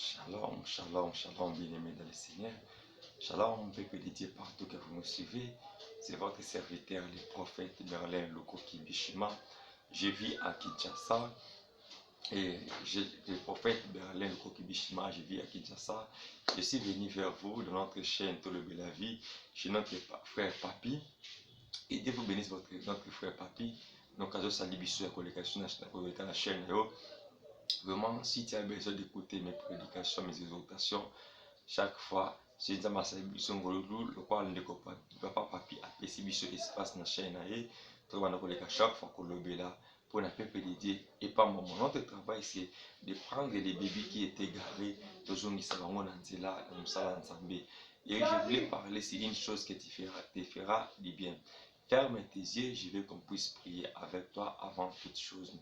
Shalom, shalom, shalom, bien-aimés dans le Seigneur. Shalom, peuple de Dieu partout que vous me suivez. C'est votre serviteur, le prophète Merlin Lukoki Bishima. Je vis à Kinshasa. Et le prophète Merlin Lukoki Bishima, je vis à Kinshasa. Je suis venu vers vous dans notre chaîne Tout le la vie, chez notre frère Papi. Et Dieu vous bénisse notre frère Papi. Donc, à ce bisu la colocation dans la chaîne. Vraiment, si tu as besoin d'écouter mes prédications, mes exhortations, chaque fois, si tu as ma salutation, le qual ne va pas papi apprécier ce espace dans la chaîne. Tu vas chaque fois que le là pour la peuple de Dieu et pas mon notre travail, c'est de prendre les bébés qui étaient garés dans une salon et je voulais parler, c'est une chose que tu feras du bien. Ferme tes yeux, je veux qu'on puisse prier avec toi avant toute chose.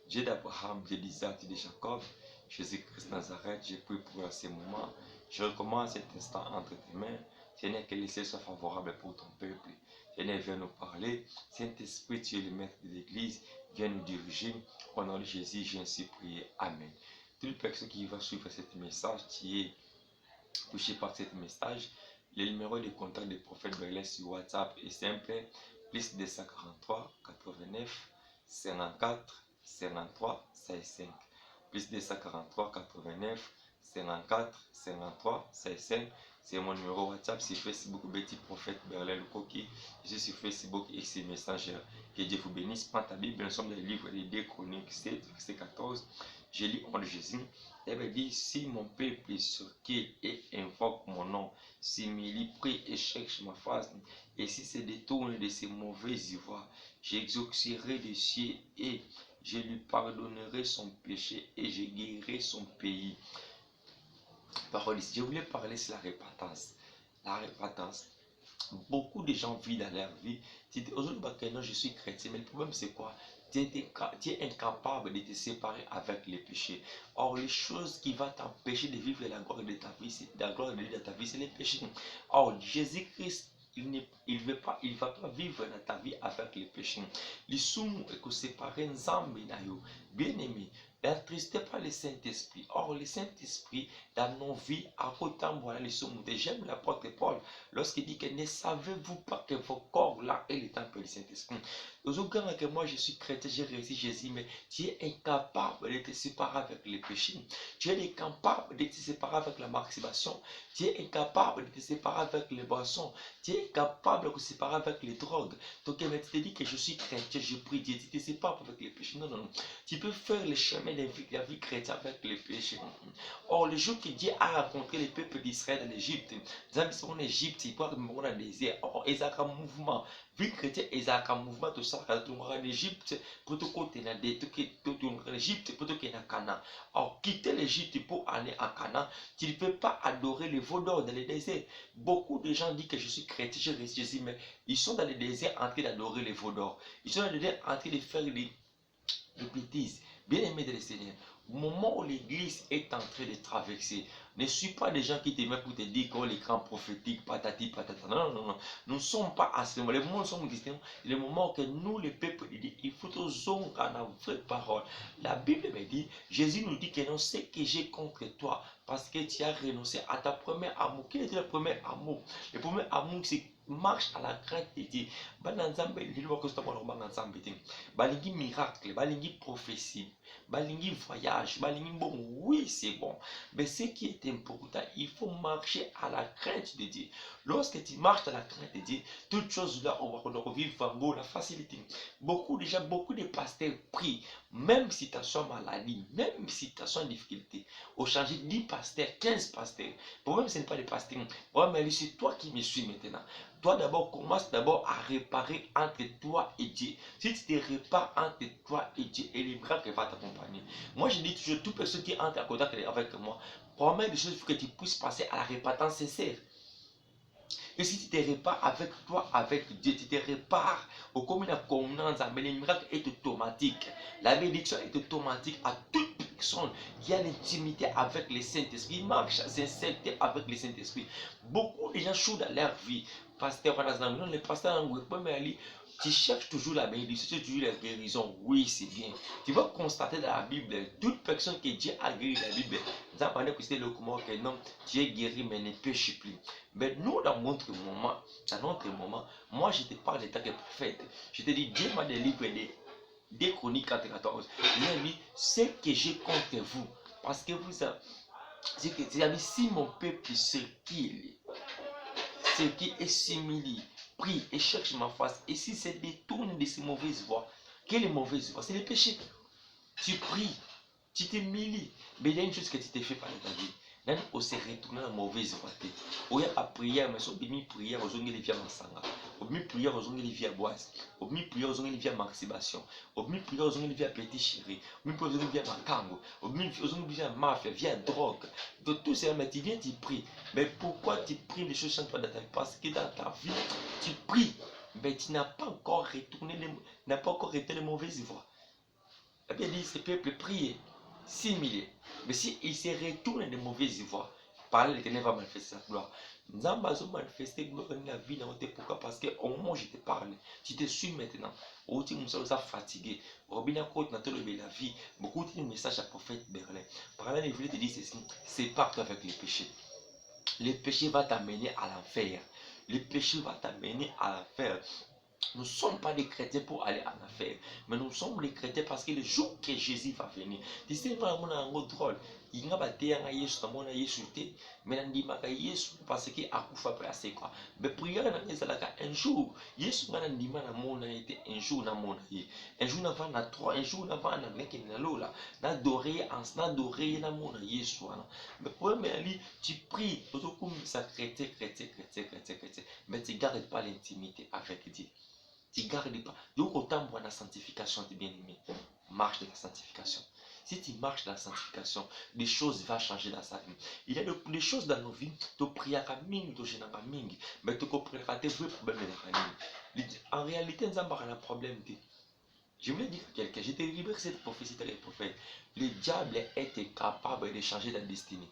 Dieu d'Abraham, Dieu d'Isaac, Dieu de Jacob, Jésus-Christ Nazareth, je prie pour ces moments. Je recommence cet instant entre tes mains. Seigneur, que les cieux soient favorables pour ton peuple. Seigneur, viens nous parler. Saint-Esprit, tu es le maître de l'Église. Viens nous diriger. Au nom de Jésus, j'ai ainsi prié. Amen. Toute personne qui va suivre ce message, qui est touché par ce message, le numéro de contact du prophète Merlin sur WhatsApp est simple. Plus 243 89 54 53 65. Plus 243 89 54 53 65. C'est mon numéro WhatsApp. Sur Facebook, Betty Prophète Merlin Lukoki. Je suis sur Facebook et c'est Messenger. Que Dieu vous bénisse. Prends ta Bible. Nous sommes dans le livre des 2 Chroniques 7, verset 14. Je lis en Jésus. Elle me dit, si mon peuple sur qui et invoque mon nom, s'humilie, prie et cherche ma face, et si se détourne de ses mauvaises voies, j'exaucerai des cieux et je lui pardonnerai son péché et je guérirai son pays. Parole ici. Je voulais parler sur la repentance. La repentance. Beaucoup de gens vivent dans leur vie. Aujourd'hui, je suis chrétien, mais le problème c'est quoi? Tu es incapable de te séparer avec les péchés. Or, les choses qui vont t'empêcher de vivre la gloire de ta vie, c'est les péchés. Or, Jésus-Christ, il ne va pas vivre dans ta vie avec les péchés. Les soumous et que séparer Nzambe na yo. Bien aimé, n'attristez pas le Saint-Esprit. Or, le Saint-Esprit, dans nos vies, à côté voilà les soumous. J'aime l'apôtre Paul lorsqu'il dit que ne savez-vous pas que vos corps là est le temple du Saint-Esprit. Que moi je suis chrétien, j'ai réussi Jésus, mais tu es incapable de te séparer avec les péchés. Tu es incapable de te séparer avec la masturbation. Tu es incapable de te séparer avec les boissons. Tu es incapable de te séparer avec les drogues. Donc, tu te dis que je suis chrétien, je prie Dieu, tu te sépares avec les péchés. Non, non, non. Tu peux faire le chemin de la vie chrétienne avec les péchés. Or, le jour que Dieu a rencontré les peuples d'Israël dans l'Égypte, ils sont en Égypte, ils parlent dans le désert. Or, ils ont un mouvement. Vie chrétienne, ils ont un mouvement de ça. En Égypte, plutôt que en Égypte, plutôt que dans Canaan. Or, quitter l'Égypte pour aller à Canaan, tu ne peux pas adorer les veaux d'or dans le désert. Beaucoup de gens disent que je suis chrétien, je reste Jésus, mais ils sont dans le désert en train d'adorer les veaux d'or. Ils sont dans le désert en train de faire des bêtises. Bien aimé de le Seigneur, au moment où l'église est en train de traverser, ne suis pas des gens qui te mettent pour te dire que l'écran prophétique, patati, patata. Non, non, non. Nous ne sommes pas à ce moment. Les moments sont distincts. Le moment que nous, les peuples, il faut tous en la vraie parole. La Bible me dit, Jésus nous dit que non, ce que j'ai contre toi, parce que tu as renoncé à ta première amour. Quel était le premier amour? Le premier amour, c'est marche à la crainte de Dieu. Balingi miracle, balingi prophétie, balingi voyage, balingi bon, oui c'est bon. Mais ce qui est important, il faut marcher à la crainte de Dieu. Lorsque tu marches à la crainte de Dieu, toutes choses là, on va vivre la facilité. Beaucoup de gens, beaucoup de pasteurs prient, même si tu as maladie, même si tu as en difficulté. Au changer 10 pasteurs, 15 pasteurs. Le problème, ce n'est pas les pasteurs. Le problème, c'est toi qui me suis maintenant. Toi d'abord, commence d'abord à réparer entre toi et Dieu. Si tu te répares entre toi et Dieu, et les miracles vont t'accompagner. Moi, je dis toujours, toute personne qui entre en contact avec moi, promets des choses pour que tu puisses passer à la repentance sincère. Et si tu te répares avec toi, avec Dieu, tu te répares au commun de convenance, mais le miracle est automatique. La bénédiction est automatique à toute personne qui a l'intimité avec le Saint-Esprit. Il marche à sincérité avec le Saint-Esprit. Beaucoup de gens chouent dans leur vie. Pasteur, les pasteurs, Tu cherches toujours la bénédiction, tu cherches toujours la guérison. Oui, c'est bien. Tu vas constater dans la Bible, toute personne que Dieu a guéri dans la Bible, nous avons parlé que c'était le comment que non, tu es guéri mais ne péche plus. Mais nous, dans notre moment, moi je te parle de tant que prophète. Je te dis, Dieu m'a délivré des Chroniques 4:14. Il a dit, ce que j'ai contre vous, parce que vous avez, c'est que si mon peuple ce qui est simili, prie et cherche ma face, et si se détourne de ces mauvaises voies, quelle mauvaise voie? C'est le péché. Tu pries, tu t'humilies, mais il y a une chose que tu t'es fait par ta vie. On s'est retourné dans la mauvaise voie. On a prière, mais si on a prière, on a via Mansanga. On a prière, on a via Boise. On a prière, on a via Maximisation. On a prière, on a via Petit Chéri. On a prière, on a via Makango. On a via Mafia, via drogue. De tout ça, mais tu viens, tu pries. Mais pourquoi tu pries les choses chantent pas dans ta vie? Parce que dans ta vie, tu pries, mais tu n'as pas encore retourné les mauvaises voies. La Bible dit, ce peuple prie 6 milliers. Mais s'il se retourne de mauvaises voies, par là, l'Éternel va manifester sa gloire. Nous allons manifester gloire dans la vie dans notre pourquoi? Parce qu'au moment où je te parle, tu te suis maintenant. Au moment où nous sommes fatigués, Robin a côté dans la vie, beaucoup de messages à prophète Berlin. Par là, je voulais te dire ceci, sépare-toi avec les péchés. Le péché va t'amener à l'enfer. Le péché va t'amener à l'enfer. Nous ne sommes pas des chrétiens pour aller en affaire, mais nous sommes des chrétiens parce que le jour que Jésus va venir, tu sais, moi, on a un drôle. Il n'y a pas de Yesu, mais on dit que Yesu parce qu'il a coupé après assez quoi. Mais prière un jour, Yesu n'a dit été un jour na mon un jour n'avant na trois, un jour n'avant na mec na lola, n'adorer na mon Yesu. Mais pour lui, tu pries, tout comme ça chrétien, mais tu ne gardes pas l'intimité avec Dieu. Tu ne gardes pas. Donc, autant pour la sanctification, tu bien aimé. Marche de la sanctification. Si tu marches dans la sanctification, les choses vont changer dans sa vie. Il y a des choses dans nos vies, tu pries à mingi, tu gênes à mingi, mais tu comprends que tu as des problèmes de la vie. En réalité, nous avons un problème. Je voulais dire à quelqu'un, j'étais libéré cette prophétie de les prophètes. Le diable est incapable de changer ta destinée.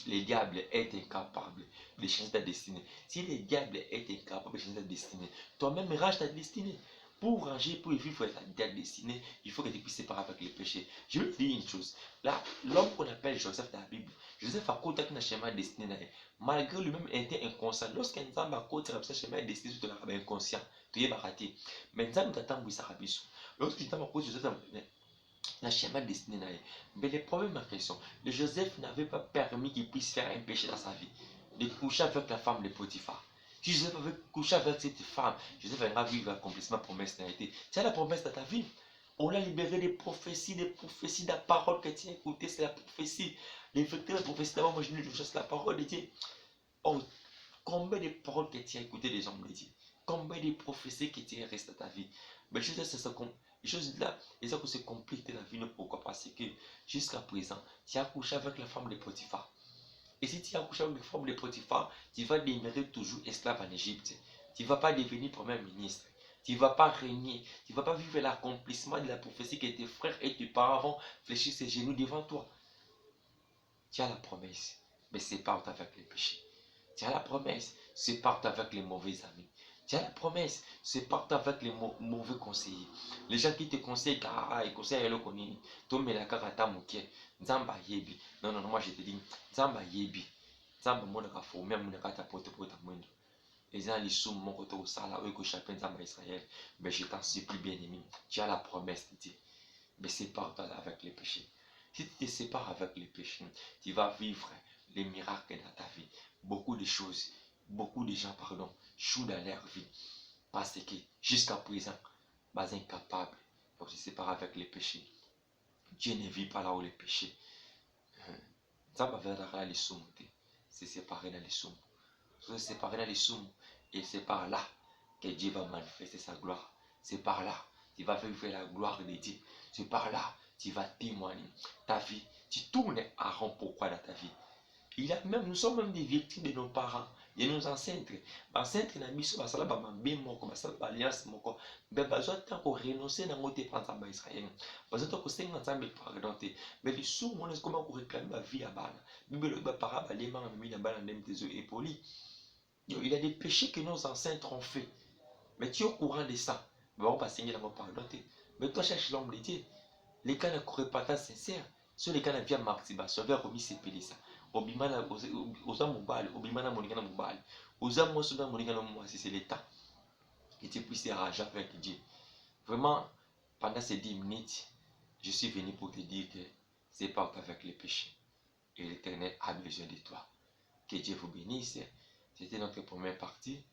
Le diable est incapable de changer ta destinée. Si le diable est incapable de changer ta destinée, toi-même range ta destinée. Pour ranger, pour vivre ta destinée, il faut que tu puisses séparer avec les péchés. Je vais te dire une chose. Là, l'homme qu'on appelle Joseph dans la Bible, Joseph a côté un schéma destiné. Malgré lui-même était inconscient. Lorsqu'un homme a côté un schéma destiné, tu es inconscient. Tu es baraté. Mais tu t'attends pour ça. Lorsque tu as côté Joseph, la schéma destiné. Mais le problème en question, le Joseph n'avait pas permis qu'il puisse faire un péché dans sa vie. De coucher avec la femme de Potiphar. Si Joseph avait couché avec cette femme, Joseph va vivre l'accomplissement de la promesse n'a été. C'est la promesse de ta vie. On a libéré des prophéties, de la parole que tu as écoutée, c'est la prophétie. Les vecteurs de la prophétie, d'abord, moi je dis juste la parole de Dieu. Oh, combien de paroles que tu as écoutées des hommes de Dieu? Combien de prophéties que tu as resté dans ta vie? Mais je sais c'est ça qu'on. Les choses là, et ça que se complique la vie, pourquoi? Parce que jusqu'à présent, tu as couché avec la femme de Potiphar. Et si tu as couché avec la femme de Potiphar, tu vas demeurer toujours esclave en Égypte. Tu ne vas pas devenir premier ministre. Tu ne vas pas régner. Tu ne vas pas vivre l'accomplissement de la prophétie que tes frères et tes parents vont fléchir ses genoux devant toi. Tu as la promesse, mais sépare-toi avec les péchés. Tu as la promesse, sépare-toi avec les mauvais amis. Tu as la promesse, sépare-toi avec les mauvais conseillers. Les gens qui te conseillent, ils conseillent le konini. Toi, mais la karata mouké. Nzamba yebi. Non, moi je te dis, Nzamba yebi. Nzamba monaka fo, même monaka tapote pour ta moindre. Et ça, les sous mon côté au sala, eux que chacun Nzamba Israël. Mais je t'en supplie, bien aimé. Tu as la promesse de Dieu. Mais sépare-toi avec les péchés. Si tu te sépares avec les péchés, tu vas vivre les miracles dans ta vie. Beaucoup de choses, beaucoup de gens, jouent dans leur vie. Parce que jusqu'à présent, pas incapable de se séparer avec les péchés. Dieu ne vit pas là où les péchés. Ça va vers les sommes. C'est séparé dans les sommes. C'est séparé dans les sommes. Et c'est par là que Dieu va manifester sa gloire. C'est par là tu vas vivre la gloire de Dieu. C'est par là tu vas témoigner. Ta vie, tu tournes à rond pourquoi dans ta vie. Nous sommes même des victimes de nos parents, de nos ancêtres. Ancêtres na biso basala ba mabe moko, basala ba alliance moko. Mais bazwa tant ko renoncer na ngote prendre ba Israël. Bazwa tant ko senga nzambe pardon te. Mais les sous on est comment ko réclamer la vie à bana. Bible ba para ba lema na mi na bana ndem tezo époli. Il y a des péchés que nos ancêtres ont fait. Mais tu es au courant de ça. bon, parce qu'il y a pardon. Mais toi, cherche l'homme de Dieu. Les cas de repentance sincère, sur les cas de via masturbation, vers remis c'est pelé ça. Obimana, aux hommes mobile, Obimana monigana mobile. Aux hommes, moi, souvent, monigana moi, c'est l'état. Et tu puisses rager avec Dieu. Vraiment, pendant ces 10 minutes, je suis venu pour te dire que c'est pas avec les péchés. Et l'Éternel a besoin de toi. Que Dieu vous bénisse. C'était notre première partie.